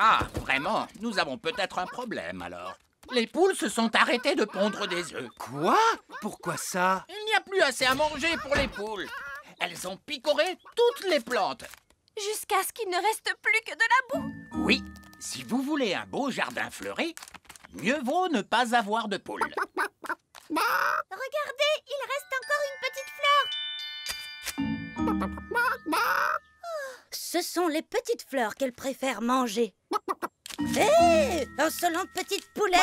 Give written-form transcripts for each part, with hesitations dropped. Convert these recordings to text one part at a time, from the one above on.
Ah, vraiment? Nous avons peut-être un problème, alors. Les poules se sont arrêtées de pondre des œufs. Quoi? Pourquoi ça? Il n'y a plus assez à manger pour les poules. Elles ont picoré toutes les plantes. Jusqu'à ce qu'il ne reste plus que de la boue. Oui, si vous voulez un beau jardin fleuri, mieux vaut ne pas avoir de poules. Regardez, il reste encore une petite fleur. Ce sont les petites fleurs qu'elle préfère manger. Hé, insolente petite poulette!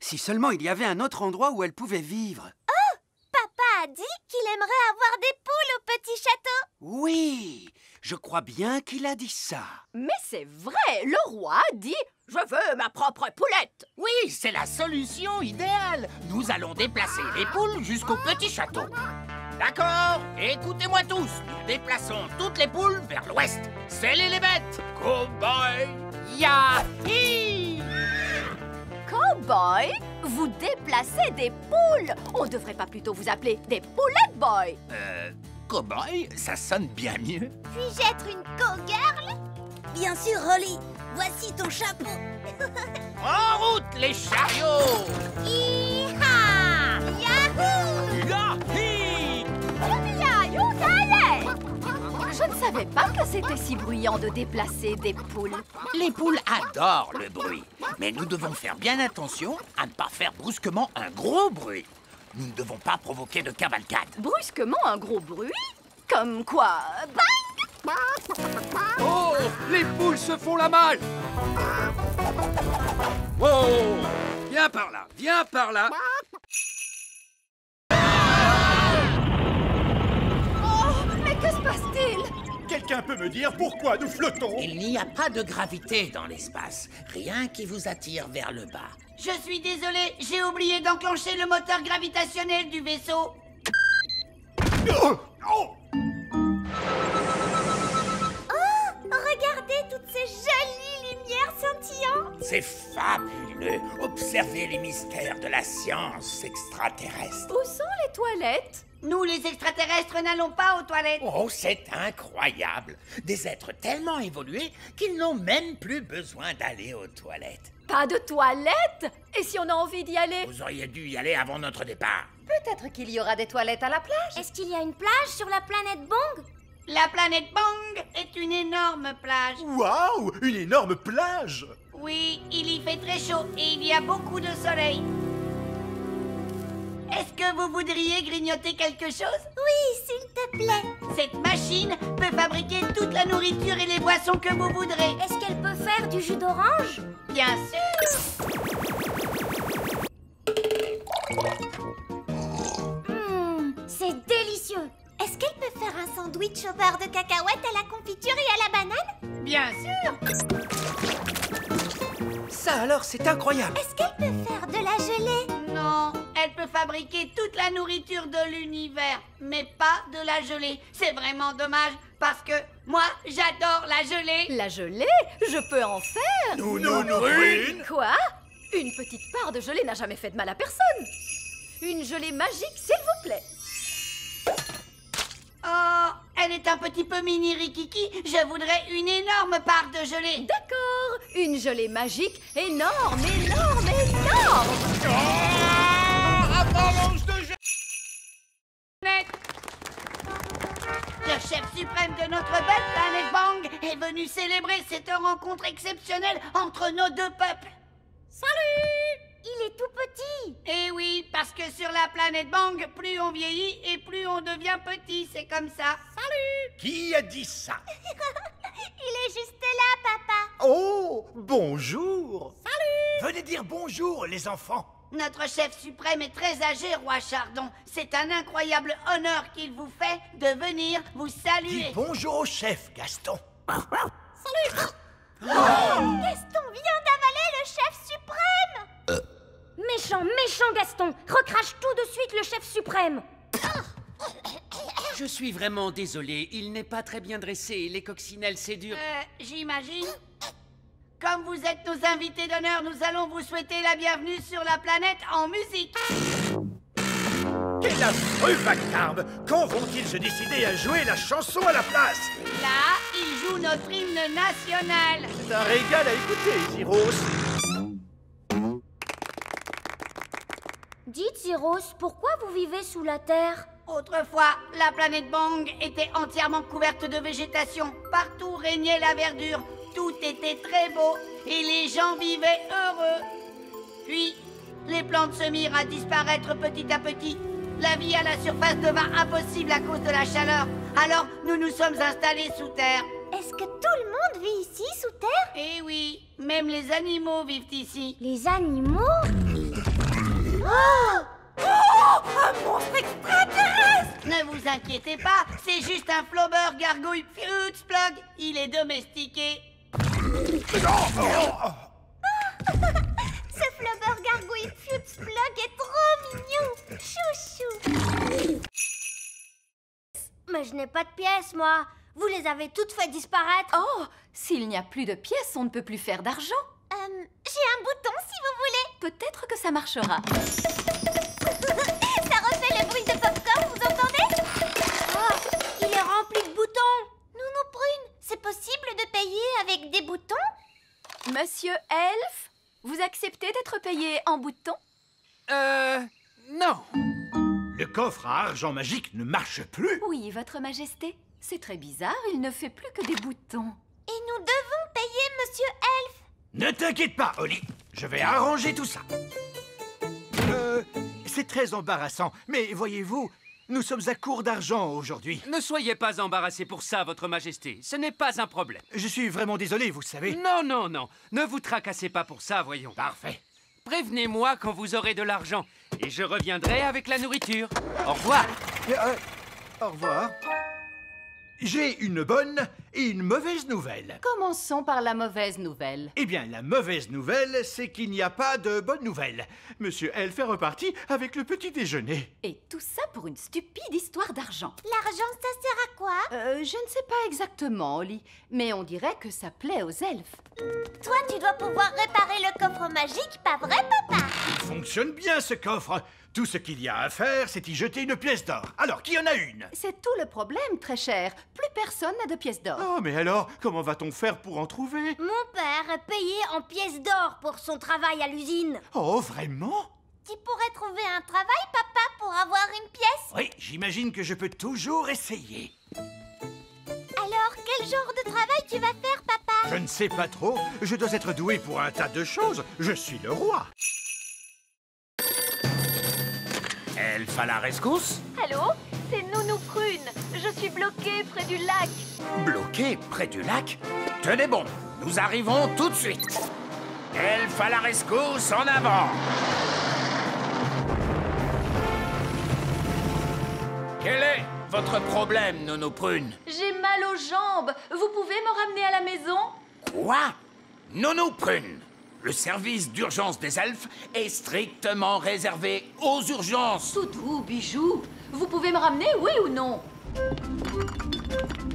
Si seulement il y avait un autre endroit où elle pouvait vivre. Papa a dit qu'il aimerait avoir des poules au petit château. Oui, je crois bien qu'il a dit ça. Mais c'est vrai, le roi a dit « Je veux ma propre poulette ». Oui, c'est la solution idéale. Nous allons déplacer les poules jusqu'au petit château. D'accord? Écoutez-moi tous. Nous déplaçons toutes les poules vers l'ouest. Scellez les bêtes. Cowboy! Yahi! Cowboy, vous déplacez des poules. On devrait pas plutôt vous appeler des poulettes boy. Cowboy, ça sonne bien mieux. Puis-je être une cowgirl? Bien sûr, Holly. Voici ton chapeau. En route, les chariots! Hi-ha! Yahoo! Yahi! Je ne savais pas que c'était si bruyant de déplacer des poules. Les poules adorent le bruit. Mais nous devons faire bien attention à ne pas faire brusquement un gros bruit. Nous ne devons pas provoquer de cavalcade. Brusquement, un gros bruit? Comme quoi? Bang! Oh, les poules se font la malle. Oh, viens par là, viens par là. Oh, mais que se passe-t-il? Quelqu'un peut me dire pourquoi nous flottons? Il n'y a pas de gravité dans l'espace. Rien qui vous attire vers le bas. Je suis désolé, j'ai oublié d'enclencher le moteur gravitationnel du vaisseau. Oh, oh. Regardez toutes ces jolies lumières scintillantes. C'est fabuleux. Observez les mystères de la science extraterrestre. Où sont les toilettes? Nous, les extraterrestres, n'allons pas aux toilettes. Oh, c'est incroyable. Des êtres tellement évolués qu'ils n'ont même plus besoin d'aller aux toilettes. Pas de toilettes? Et si on a envie d'y aller? Vous auriez dû y aller avant notre départ. Peut-être qu'il y aura des toilettes à la plage. Est-ce qu'il y a une plage sur la planète Bong? La planète Bang est une énorme plage. Waouh, une énorme plage! Oui, il y fait très chaud et il y a beaucoup de soleil. Est-ce que vous voudriez grignoter quelque chose? Oui, s'il te plaît. Cette machine peut fabriquer toute la nourriture et les boissons que vous voudrez. Est-ce qu'elle peut faire du jus d'orange? Bien sûr. C'est délicieux. Est-ce qu'elle peut faire un sandwich au beurre de cacahuète à la confiture et à la banane? Bien sûr. Ça alors, c'est incroyable. Est-ce qu'elle peut faire de la gelée? Non, elle peut fabriquer toute la nourriture de l'univers, mais pas de la gelée. C'est vraiment dommage, parce que moi, j'adore la gelée. La gelée? Je peux en faire? Nous, Prune! Quoi? Une petite part de gelée n'a jamais fait de mal à personne. Une gelée magique, s'il vous plaît. Oh, elle est un petit peu mini rikiki. Je voudrais une énorme part de gelée. D'accord, une gelée magique énorme, énorme, énorme. Avalanche de gelée! Le chef suprême de notre belle planète Bang est venu célébrer cette rencontre exceptionnelle entre nos deux peuples. Salut! Il est tout petit. Eh oui, parce que sur la planète Bang, plus on vieillit et plus on devient petit, c'est comme ça. Salut! Qui a dit ça? Il est juste là, papa. Oh, bonjour! Salut! Venez dire bonjour, les enfants! Notre chef suprême est très âgé, roi Chardon. C'est un incroyable honneur qu'il vous fait de venir vous saluer. Dis bonjour au chef, Gaston! Salut! Gaston vient d'avaler le chef suprême. Méchant Gaston. Recrache tout de suite le chef suprême. Je suis vraiment désolé, il n'est pas très bien dressé. Les coccinelles, c'est dur. J'imagine. Comme vous êtes nos invités d'honneur, nous allons vous souhaiter la bienvenue sur la planète en musique. Quel affreux vacarme! Quand vont-ils se décider à jouer la chanson à la place? Là, ils jouent notre hymne national. C'est un régal à écouter, Zyros. Dites, Zyros, pourquoi vous vivez sous la terre? Autrefois, la planète Bang était entièrement couverte de végétation. Partout régnait la verdure. Tout était très beau et les gens vivaient heureux. Puis, les plantes se mirent à disparaître petit à petit. La vie à la surface devint impossible à cause de la chaleur. Alors, nous nous sommes installés sous terre. Est-ce que tout le monde vit ici, sous terre? Eh oui, même les animaux vivent ici. Les animaux? Oh! Un monstre extraterrestre! Ne vous inquiétez pas, c'est juste un flobber gargouille Fruitsplug. Il est domestiqué. Ce flubber gargouille Fruitsplug est trop mignon! Chouchou! Mais je n'ai pas de pièces, moi. Vous les avez toutes fait disparaître. Oh, s'il n'y a plus de pièces, on ne peut plus faire d'argent. J'ai un bouton, si vous voulez. Peut-être que ça marchera. Ça refait le bruit de popcorn, vous entendez? Oh, il est rempli de boutons. Nounou Prune, c'est possible de payer avec des boutons? Monsieur Elf, vous acceptez d'être payé en boutons? Non. Le coffre à argent magique ne marche plus. Oui, Votre Majesté. C'est très bizarre, il ne fait plus que des boutons. Et nous devons payer Monsieur Elf. Ne t'inquiète pas, Oli. Je vais arranger tout ça. C'est très embarrassant, mais voyez-vous, nous sommes à court d'argent aujourd'hui. Ne soyez pas embarrassé pour ça, Votre Majesté. Ce n'est pas un problème. Je suis vraiment désolé, vous savez. Non, non, non. Ne vous tracassez pas pour ça, voyons. Parfait. Prévenez-moi quand vous aurez de l'argent. Et je reviendrai avec la nourriture. Au revoir. Au revoir. J'ai une bonne et une mauvaise nouvelle. Commençons par la mauvaise nouvelle. Eh bien, la mauvaise nouvelle, c'est qu'il n'y a pas de bonne nouvelle. Monsieur Elf est reparti avec le petit déjeuner. Et tout ça pour une stupide histoire d'argent. L'argent, ça sert à quoi? Je ne sais pas exactement, Oli, mais on dirait que ça plaît aux elfes. Toi, tu dois pouvoir réparer le coffre magique, pas vrai, papa? Il fonctionne bien, ce coffre. Tout ce qu'il y a à faire, c'est y jeter une pièce d'or. Alors, qui en a une? C'est tout le problème, très cher. Plus personne n'a de pièces d'or. Oh, mais alors, comment va-t-on faire pour en trouver? Mon père est payé en pièces d'or pour son travail à l'usine. Oh, vraiment? Tu pourrais trouver un travail, papa, pour avoir une pièce? Oui, j'imagine que je peux toujours essayer. Alors, quel genre de travail tu vas faire, papa? Je ne sais pas trop. Je dois être doué pour un tas de choses. Je suis le roi. Elf à la rescousse? Allô? C'est Nounou Prune. Je suis bloquée près du lac. Bloqué près du lac? Tenez bon, nous arrivons tout de suite. Elf à la rescousse, en avant! Quel est votre problème, Nounou Prune? J'ai mal aux jambes. Vous pouvez me ramener à la maison? Quoi? Nounou Prune, le service d'urgence des elfes est strictement réservé aux urgences. Toutou, bijou, vous pouvez me ramener, oui ou non?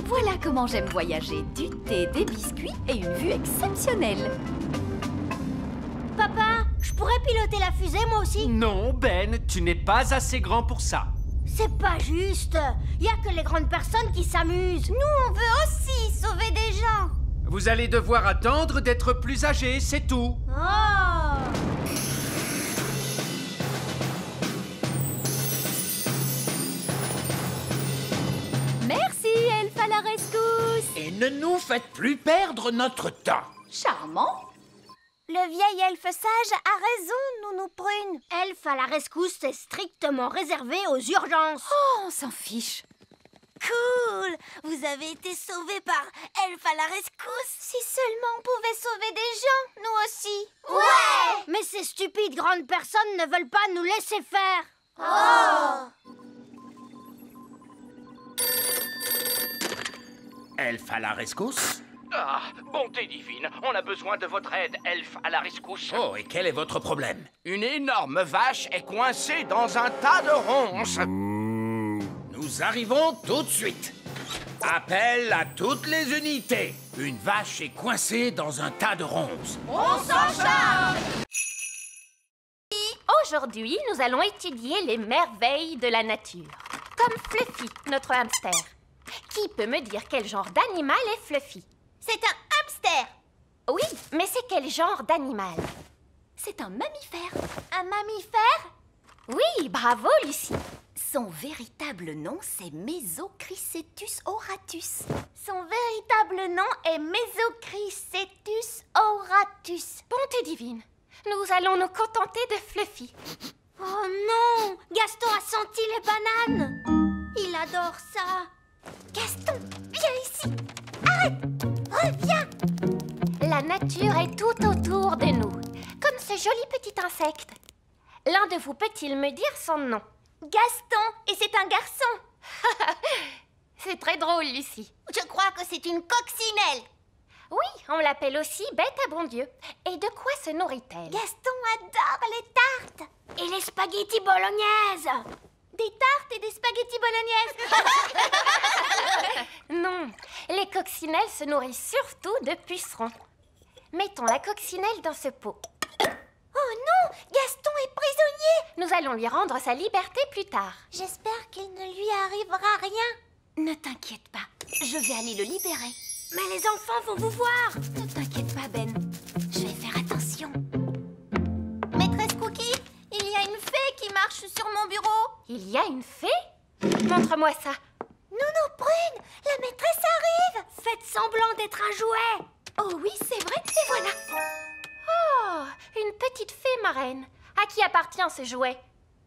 Voilà comment j'aime voyager. Du thé, des biscuits et une vue exceptionnelle. Papa, je pourrais piloter la fusée, moi aussi? Non, Ben, tu n'es pas assez grand pour ça. C'est pas juste. Y a que les grandes personnes qui s'amusent. Nous, on veut aussi sauver des gens. Vous allez devoir attendre d'être plus âgé, c'est tout. Oh! Merci, Elf à la rescousse. Et ne nous faites plus perdre notre temps. Charmant. Le vieil elfe sage a raison, Nounou Prune. Elfe à la rescousse est strictement réservé aux urgences. Oh, on s'en fiche. Cool! Vous avez été sauvés par Elf à la rescousse. Si seulement on pouvait sauver des gens, nous aussi. Ouais! Mais ces stupides grandes personnes ne veulent pas nous laisser faire. Oh! Elf à la rescousse? Ah, bonté divine, on a besoin de votre aide, Elf à la rescousse. Oh, et quel est votre problème? Une énorme vache est coincée dans un tas de ronces. Nous arrivons tout de suite. Appel à toutes les unités. Une vache est coincée dans un tas de ronces. Oh, Aujourd'hui, nous allons étudier les merveilles de la nature. Comme Fluffy, notre hamster. Qui peut me dire quel genre d'animal est Fluffy? C'est un hamster. Oui, mais c'est quel genre d'animal? C'est un mammifère. Un mammifère? Oui, bravo, Lucie. Son véritable nom, c'est Mesochrysetus auratus. Son véritable nom est Mesochrysetus auratus. Bonté divine, nous allons nous contenter de Fluffy. Oh non! Gaston a senti les bananes! Il adore ça! Gaston, viens ici! Arrête! Reviens! La nature est tout autour de nous, comme ce joli petit insecte. L'un de vous peut-il me dire son nom? Gaston, et c'est un garçon! C'est très drôle, Lucie. Je crois que c'est une coccinelle! Oui, on l'appelle aussi bête à bon Dieu. Et de quoi se nourrit-elle? Gaston adore les tartes! Et les spaghettis bolognaises! Des tartes et des spaghettis bolognaises! Non, les coccinelles se nourrissent surtout de pucerons. Mettons la coccinelle dans ce pot. Oh non! Gaston est prisonnier! Nous allons lui rendre sa liberté plus tard. J'espère qu'il ne lui arrivera rien. Ne t'inquiète pas, je vais aller le libérer. Mais les enfants vont vous voir! Ne t'inquiète pas, Ben. Je vais faire attention. Maîtresse Cookie, il y a une fée qui marche sur mon bureau. Il y a une fée? Montre-moi ça. Nounou Prune, la maîtresse arrive. Faites semblant d'être un jouet. Oh oui, c'est vrai, et voilà. Oh, une petite fée marraine. À qui appartient ce jouet?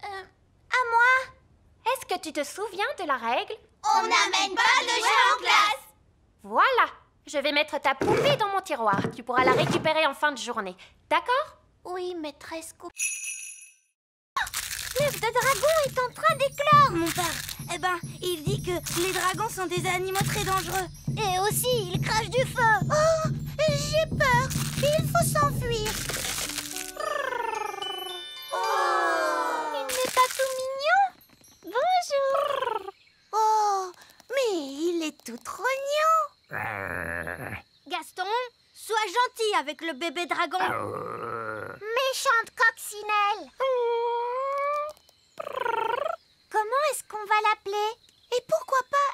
À moi. Est-ce que tu te souviens de la règle? On n'amène pas de jeux en classe. Voilà. Je vais mettre ta poupée dans mon tiroir. Tu pourras la récupérer en fin de journée. D'accord? Oui, maîtresse Cookie. L'œuf de dragon est en train d'éclore, mon père. Eh ben, il dit que les dragons sont des animaux très dangereux. Et aussi, ils crachent du feu. Oh, j'ai peur. Il faut s'enfuir. Oh, il n'est pas tout mignon. Bonjour. Oh, mais il est tout trognon. Gaston, sois gentil avec le bébé dragon. Méchante coccinelle. Comment est-ce qu'on va l'appeler? Et pourquoi pas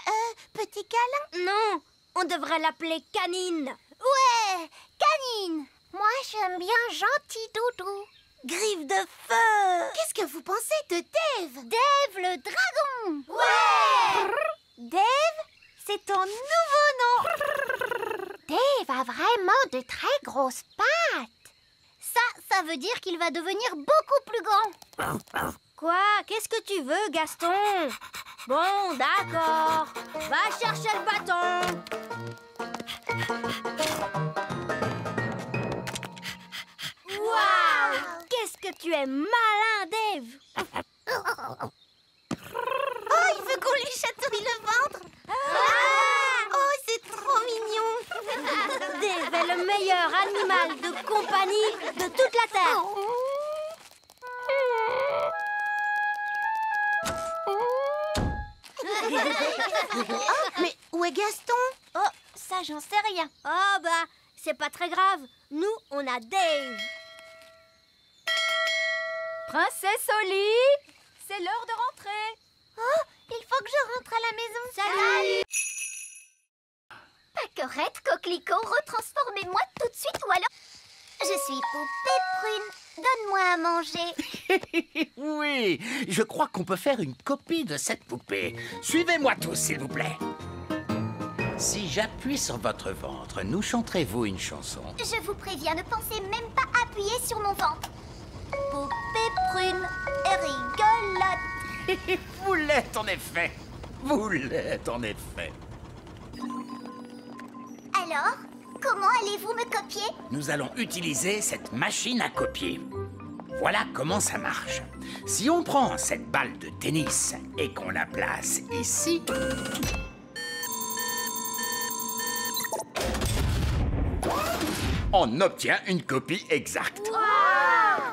petit câlin? Non, on devrait l'appeler Canine. Ouais, Canine. Moi, j'aime bien Gentil Doudou. Griffe de feu. Qu'est-ce que vous pensez de Dave? Dave le dragon. Ouais. Dave, c'est ton nouveau nom. Dave a vraiment de très grosses pattes. Ça veut dire qu'il va devenir beaucoup plus grand. Quoi? Qu'est-ce que tu veux, Gaston? Bon, d'accord. Va chercher le bâton. Waouh! Qu'est-ce que tu es malin, Dave! Oh, il veut qu'on lui chatouille le ventre! Oh, c'est trop mignon! Dave est le meilleur animal de compagnie de toute la Terre! Oh, mais où est Gaston? Oh, ça j'en sais rien. Oh bah, c'est pas très grave. Nous, on a Dave. Princesse Oli, c'est l'heure de rentrer. Oh, il faut que je rentre à la maison. Salut. Pâquerette, coquelicot, retransformez-moi tout de suite ou alors... Je suis Poupée Prune. Donne-moi à manger. Oui, je crois qu'on peut faire une copie de cette poupée. Suivez-moi tous, s'il vous plaît. Si j'appuie sur votre ventre, nous chanterez-vous une chanson? Je vous préviens, ne pensez même pas appuyer sur mon ventre. Poupée Prune est rigolote. Vous l'êtes en effet. Vous l'êtes en effet. Alors, comment allez-vous me copier? Nous allons utiliser cette machine à copier. Voilà comment ça marche. Si on prend cette balle de tennis et qu'on la place ici... on obtient une copie exacte. Wow!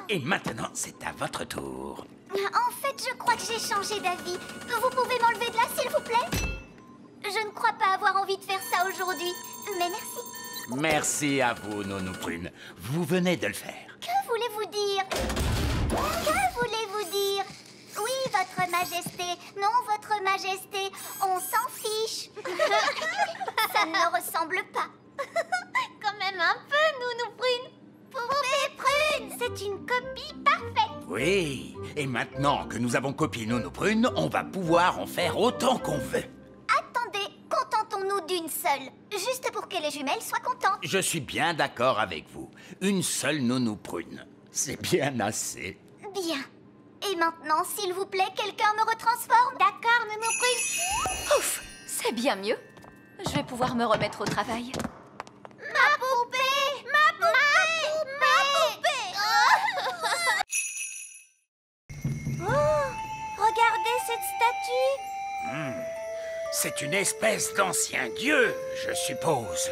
Et maintenant, c'est à votre tour. En fait, je crois que j'ai changé d'avis. Vous pouvez m'enlever de là, s'il vous plaît? Je ne crois pas avoir envie de faire ça aujourd'hui. Mais merci. Merci à vous, Nounou Prune. Vous venez de le faire. Que voulez-vous dire? Que voulez-vous Non, votre majesté, on s'en fiche. Ça ne ressemble pas. Quand même un peu, Nounou Prune. Poupée Prune, c'est une copie parfaite. Oui, et maintenant que nous avons copié Nounou Prune, on va pouvoir en faire autant qu'on veut. Attendez, contentons-nous d'une seule. Juste pour que les jumelles soient contentes. Je suis bien d'accord avec vous. Une seule Nounou Prune. C'est bien assez. Bien. Et maintenant, s'il vous plaît, quelqu'un me retransforme. D'accord, Nounou Prune. Ouf, c'est bien mieux. Je vais pouvoir me remettre au travail. Ma poupée! Ma poupée! Ma poupée! Oh! Regardez cette statue! C'est une espèce d'ancien dieu, je suppose.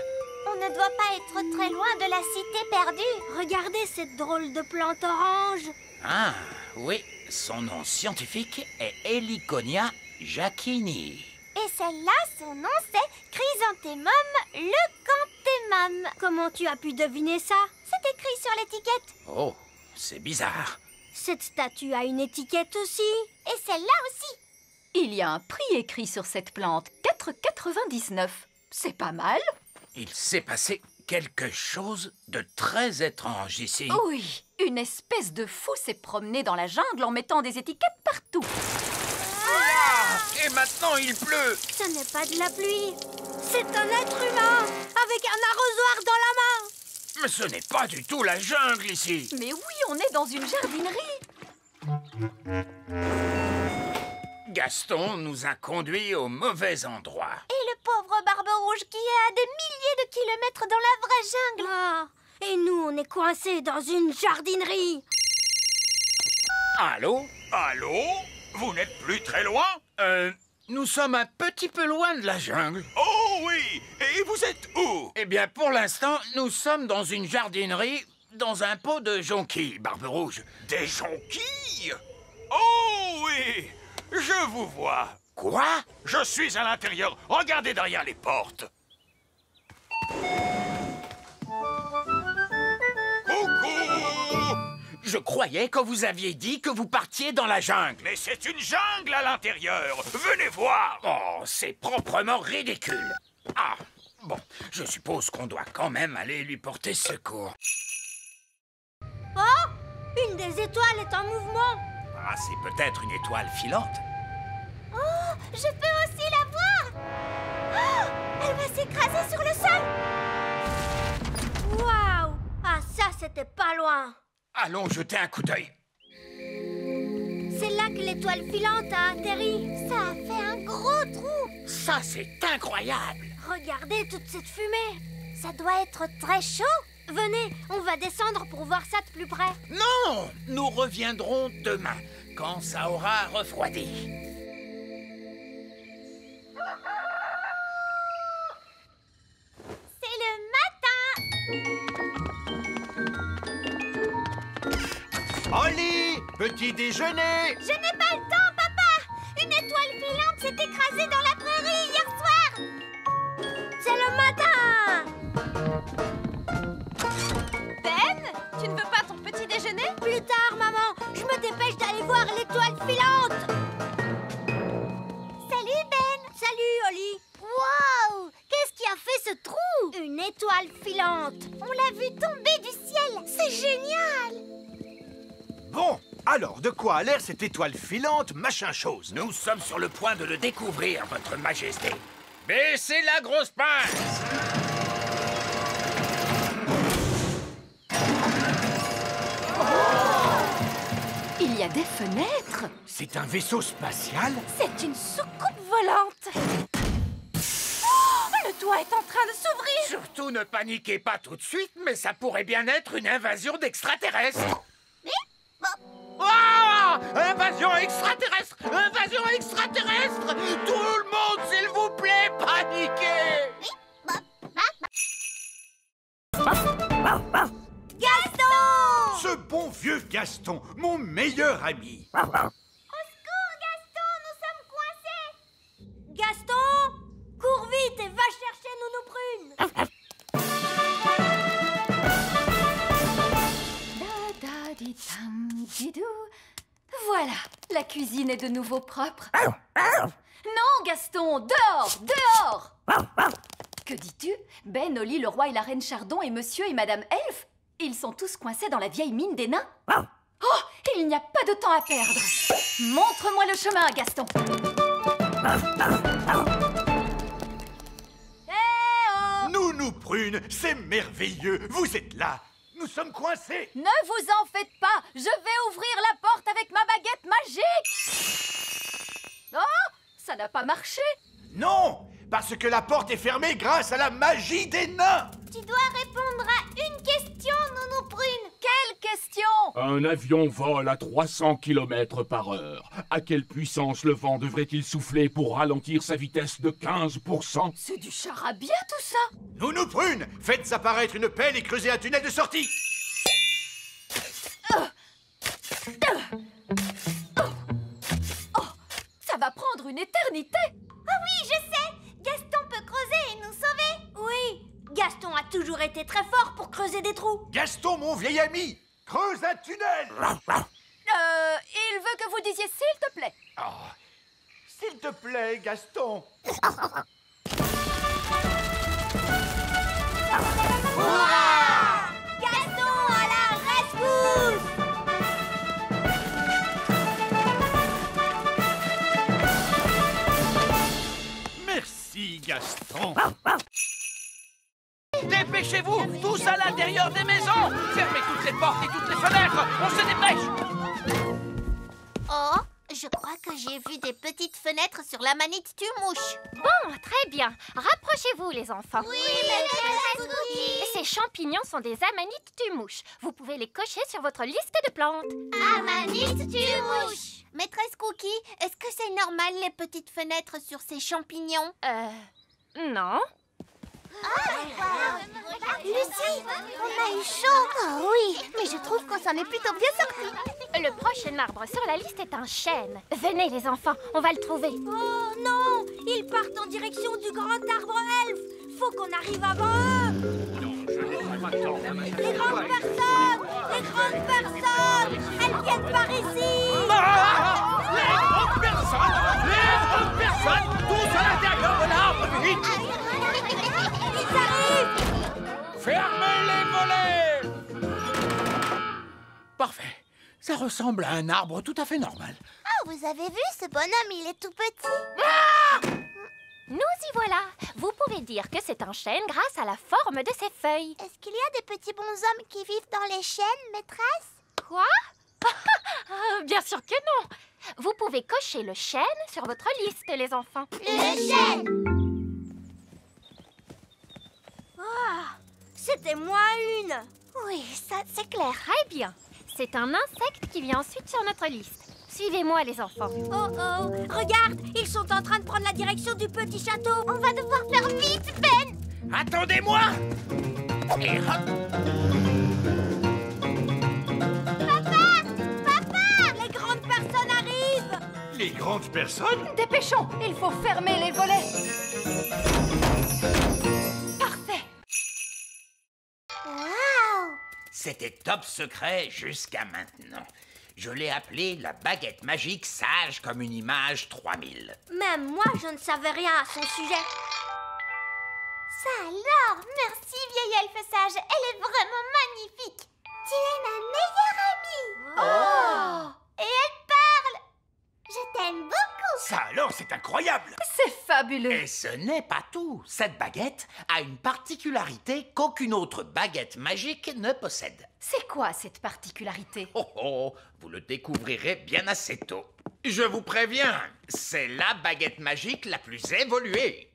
On ne doit pas être très loin de la cité perdue. Regardez cette drôle de plante orange. Ah, oui, son nom scientifique est Heliconia jacquini. Et celle-là, son nom c'est Chrysanthemum leucanthemum. Comment tu as pu deviner ça? C'est écrit sur l'étiquette. Oh, c'est bizarre. Cette statue a une étiquette aussi. Et celle-là aussi. Il y a un prix écrit sur cette plante, 4,99. C'est pas mal. Il s'est passé quelque chose de très étrange ici. Oui, une espèce de fou s'est promené dans la jungle en mettant des étiquettes partout. Et maintenant il pleut. Ce n'est pas de la pluie. C'est un être humain avec un arrosoir dans la main. Mais ce n'est pas du tout la jungle ici. Mais oui, on est dans une jardinerie. Gaston nous a conduits au mauvais endroit. Et le pauvre Barbe Rouge qui est à des milliers de kilomètres dans la vraie jungle. Ah, et nous, on est coincés dans une jardinerie. Allô? Allô? Vous n'êtes plus très loin? Nous sommes un petit peu loin de la jungle. Oh oui! Et vous êtes où? Eh bien, pour l'instant, nous sommes dans une jardinerie, dans un pot de jonquilles, Barbe Rouge. Des jonquilles? Oh oui! Je vous vois. Quoi? Je suis à l'intérieur. Regardez derrière les portes. Coucou! Je croyais que vous aviez dit que vous partiez dans la jungle. Mais c'est une jungle à l'intérieur. Venez voir. Oh, c'est proprement ridicule. Ah, bon, je suppose qu'on doit quand même aller lui porter secours. Oh, une des étoiles est en mouvement. Ah, c'est peut-être une étoile filante. Oh, je peux aussi la voir. Oh, elle va s'écraser sur le sol. Waouh! Ah, ça, c'était pas loin. Allons jeter un coup d'œil. C'est là que l'étoile filante a atterri. Ça a fait un gros trou. Ça, c'est incroyable. Regardez toute cette fumée. Ça doit être très chaud. Venez, on va descendre pour voir ça de plus près. Non, nous reviendrons demain, quand ça aura refroidi. C'est le matin. Holly, petit déjeuner. Je n'ai pas le temps, papa. Une étoile filante s'est écrasée dans la prairie hier soir. C'est le matin. Ben, tu ne veux pas ton petit déjeuner? Plus tard, maman. Je me dépêche d'aller voir l'étoile filante. Salut, Ben. Salut, Holly. Waouh! Qu'est-ce qui a fait ce trou? Une étoile filante. On l'a vu tomber du ciel. C'est génial. Bon, alors de quoi a l'air cette étoile filante, machin chose? Nous sommes sur le point de le découvrir, votre majesté. Baissez la grosse pince. Il y a des fenêtres. C'est un vaisseau spatial? C'est une soucoupe volante. Oh, le toit est en train de s'ouvrir. Surtout ne paniquez pas tout de suite, mais ça pourrait bien être une invasion d'extraterrestres. Ah! Invasion extraterrestre! Invasion extraterrestre! Tout le monde, s'il vous plaît, paniquez! Gaston! Ce bon vieux Gaston, mon meilleur ami. Au secours, Gaston, nous sommes coincés. Gaston, cours vite et va chercher Nounou Prune. Da da di tam di dou. Voilà, la cuisine est de nouveau propre. Non, Gaston, dehors, dehors! Que dis-tu? Ben, Oli, le roi et la reine Chardon et monsieur et madame Elf, ils sont tous coincés dans la vieille mine des nains. Oh, il n'y a pas de temps à perdre. Montre-moi le chemin, Gaston. Nounou Prune, c'est merveilleux. Vous êtes là. Nous sommes coincés. Ne vous en faites pas. Je vais ouvrir la porte avec ma baguette magique. Oh, ça n'a pas marché. Non, parce que la porte est fermée grâce à la magie des nains. Tu dois répondre à une question, Nounou Prune. Quelle question? Un avion vole à 300 km/h. À quelle puissance le vent devrait-il souffler pour ralentir sa vitesse de 15%? C'est du charabia tout ça. Nounou Prune, faites apparaître une pelle et creusez un tunnel de sortie. Ça va prendre une éternité. Ah oui, je sais. Gaston peut creuser et nous sauver. Oui, Gaston a toujours été très fort pour creuser des trous. Gaston, mon vieil ami, creuse un tunnel. Il veut que vous disiez s'il te plaît. Oh, s'il te plaît, Gaston. Gaston à la rescousse! Merci, Gaston. Dépêchez-vous, tous à l'intérieur des maisons. Fermez toutes les portes et toutes les fenêtres. On se dépêche. Oh, je crois que j'ai vu des petites fenêtres sur la manite tue-mouche. Bon, très bien. Rapprochez-vous, les enfants. Oui, maîtresse Cookie. Ces champignons sont des amanites tue-mouche. Vous pouvez les cocher sur votre liste de plantes. Amanite tue-mouche. Maîtresse Cookie, est-ce que c'est normal les petites fenêtres sur ces champignons? Non. Lucie, on a eu chaud. Oh oui, mais je trouve qu'on s'en est plutôt bien sorti. Le prochain arbre sur la liste est un chêne. Venez, les enfants, on va le trouver. Oh non, ils partent en direction du grand arbre elfe. Faut qu'on arrive avant eux. Les grandes personnes, elles viennent par ici. Les grandes personnes, tous à l'intérieur de l'arbre, vite. Ils arrivent. Fermez les volets. Parfait. Ça ressemble à un arbre tout à fait normal. Ah, vous avez vu, ce bonhomme, il est tout petit. Nous y voilà. Vous pouvez dire que c'est un chêne grâce à la forme de ses feuilles. Est-ce qu'il y a des petits bonshommes qui vivent dans les chênes, maîtresse? Quoi? Bien sûr que non. Vous pouvez cocher le chêne sur votre liste, les enfants. Le chêne. Ah, c'était moins une. Oui, ça, c'est clair. Très bien. C'est un insecte qui vient ensuite sur notre liste. Suivez-moi, les enfants. Oh oh, regarde, ils sont en train de prendre la direction du petit château. On va devoir faire vite, Ben. Attendez-moi. Et hop. Papa, les grandes personnes arrivent. Les grandes personnes? Dépêchons, il faut fermer les volets. Parfait. Waouh. C'était top secret jusqu'à maintenant. Je l'ai appelé la baguette magique sage comme une image 3000. Même moi, je ne savais rien à son sujet. Ça alors, merci vieille elfe sage, elle est vraiment magnifique. Tu es ma meilleure amie. Oh. Et elle parle. Je t'aime beaucoup. Ça alors, c'est incroyable. C'est fabuleux. Et ce n'est pas tout. Cette baguette a une particularité qu'aucune autre baguette magique ne possède. C'est quoi cette particularité? Oh oh, vous le découvrirez bien assez tôt. Je vous préviens, c'est la baguette magique la plus évoluée.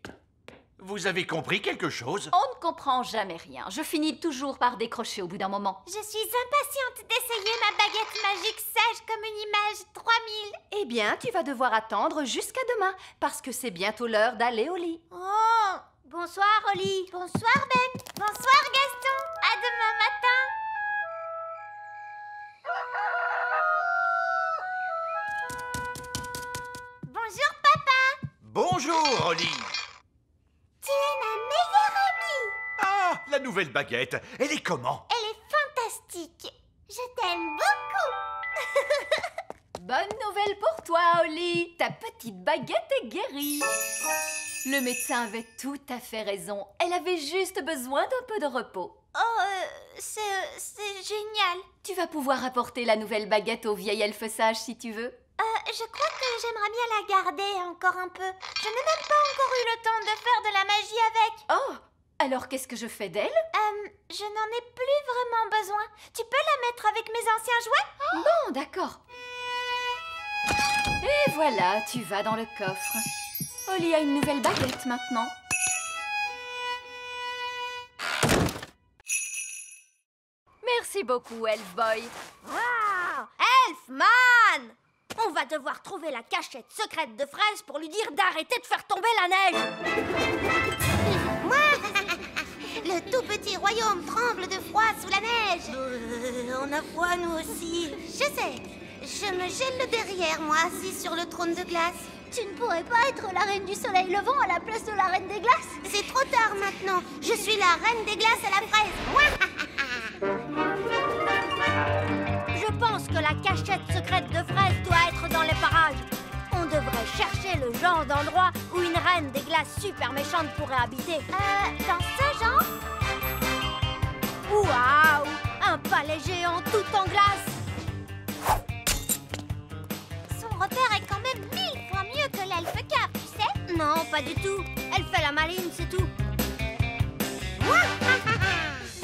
Vous avez compris quelque chose? On ne comprend jamais rien. Je finis toujours par décrocher au bout d'un moment. Je suis impatiente d'essayer ma baguette magique sage comme une image 3000. Eh bien, tu vas devoir attendre jusqu'à demain, parce que c'est bientôt l'heure d'aller au lit. Oh, bonsoir Oli. Bonsoir Ben. Bonsoir Gaston. À demain matin. Bonjour papa. Bonjour, Oli. Tu es ma meilleure amie. Ah, la nouvelle baguette. Elle est comment? Elle est fantastique. Je t'aime beaucoup. Bonne nouvelle nouvelle pour toi, Holly. Ta petite baguette est guérie. Le médecin avait tout à fait raison. Elle avait juste besoin d'un peu de repos. Oh, c'est génial. Tu vas pouvoir apporter la nouvelle baguette au vieil elfe sage si tu veux. Je crois que j'aimerais bien la garder encore un peu. Je n'ai même pas encore eu le temps de faire de la magie avec. Oh, alors qu'est-ce que je fais d'elle? Je n'en ai plus vraiment besoin. Tu peux la mettre avec mes anciens jouets? Bon, d'accord. Et voilà, tu vas dans le coffre. Holly a une nouvelle baguette maintenant. Merci beaucoup, Elf Boy. Wow! Elfman! On va devoir trouver la cachette secrète de Fraise pour lui dire d'arrêter de faire tomber la neige. Le tout petit royaume tremble de froid sous la neige. On a froid, nous aussi. Je sais. Je me gèle le derrière, moi, assis sur le trône de glace. Tu ne pourrais pas être la reine du soleil levant à la place de la reine des glaces? C'est trop tard maintenant. Je suis la reine des glaces à la fraise. Je pense que la cachette secrète de Fraise doit être dans les parages. On devrait chercher le genre d'endroit où une reine des glaces super méchante pourrait habiter. Dans ce genre? Waouh! Un palais géant tout en glace! Son repère est quand même 1000 fois mieux que l'elfe cave, tu sais? Non, pas du tout. Elle fait la maline, c'est tout.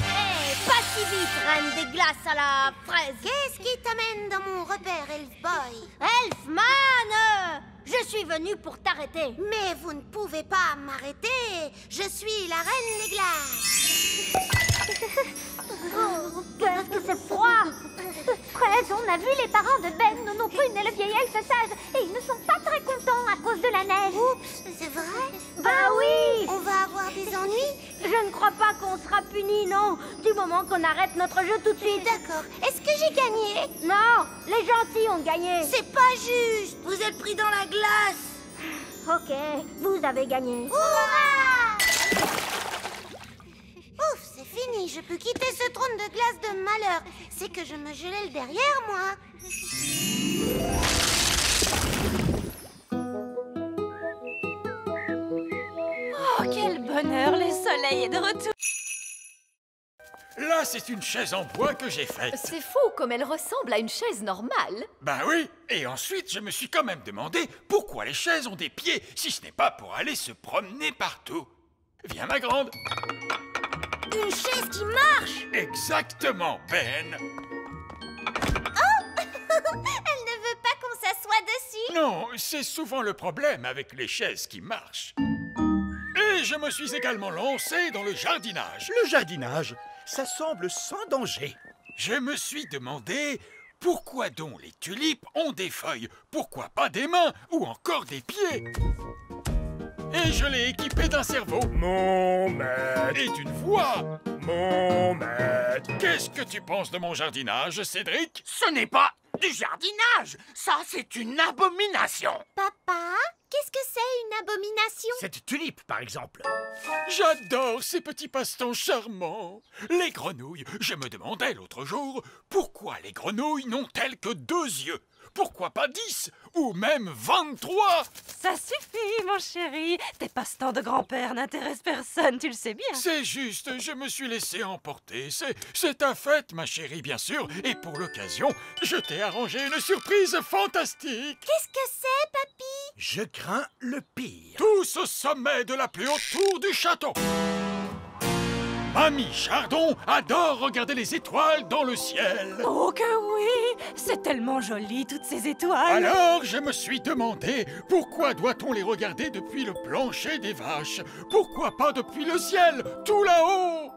Hey, pas si vite, reine des glaces à la fraise. Qu'est-ce qui t'amène dans mon repère, Elf Boy? Elfman! Je suis venue pour t'arrêter. Mais vous ne pouvez pas m'arrêter. Je suis la reine des glaces. Oh, qu'est-ce que c'est froid! Fraise, on a vu les parents de Ben, Nono Prune et le vieil elfe sage, et ils ne sont pas très contents à cause de la neige. Oups, c'est vrai? Bah oui! On va avoir des ennuis? Je ne crois pas qu'on sera punis, non, du moment qu'on arrête notre jeu tout de suite. D'accord. Est-ce que j'ai gagné? Non, les gentils ont gagné. C'est pas juste. Vous êtes pris dans la glace. Ok, vous avez gagné. Hurrah! Ouf, c'est fini. Je peux quitter ce trône de glace de malheur. C'est que je me gelais le derrière, moi. Oh, quel bonheur, le soleil est de retour. Là, c'est une chaise en bois que j'ai faite. C'est fou comme elle ressemble à une chaise normale. Ben oui, et ensuite, je me suis quand même demandé pourquoi les chaises ont des pieds, si ce n'est pas pour aller se promener partout. Viens, ma grande. Une chaise qui marche! Exactement, Ben. Elle ne veut pas qu'on s'assoie dessus. Non, c'est souvent le problème avec les chaises qui marchent. Et je me suis également lancé dans le jardinage. Le jardinage, ça semble sans danger. Je me suis demandé pourquoi donc les tulipes ont des feuilles, pourquoi pas des mains ou encore des pieds. Et je l'ai équipé d'un cerveau. Mon maître, Et d'une voix. mon maître. Qu'est-ce que tu penses de mon jardinage, Cédric? Ce n'est pas du jardinage. Ça, c'est une abomination. Papa, qu'est-ce que c'est une abomination? Cette tulipe, par exemple. J'adore ces petits passe-temps charmants. Les grenouilles. Je me demandais l'autre jour pourquoi les grenouilles n'ont-elles que 2 yeux? Pourquoi pas 10 ou même 23? Ça suffit, mon chéri. Tes passe-temps de grand-père n'intéressent personne, tu le sais bien. C'est juste, je me suis laissé emporter. C'est ta fête, ma chérie, bien sûr. Et pour l'occasion, je t'ai arrangé une surprise fantastique. Qu'est-ce que c'est, papy? Je crains le pire. Tous au sommet de la plus haute tour du château. Mamie Chardon adore regarder les étoiles dans le ciel. Oh que oui! C'est tellement joli, toutes ces étoiles. Alors, je me suis demandé pourquoi doit-on les regarder depuis le plancher des vaches? Pourquoi pas depuis le ciel, tout là-haut?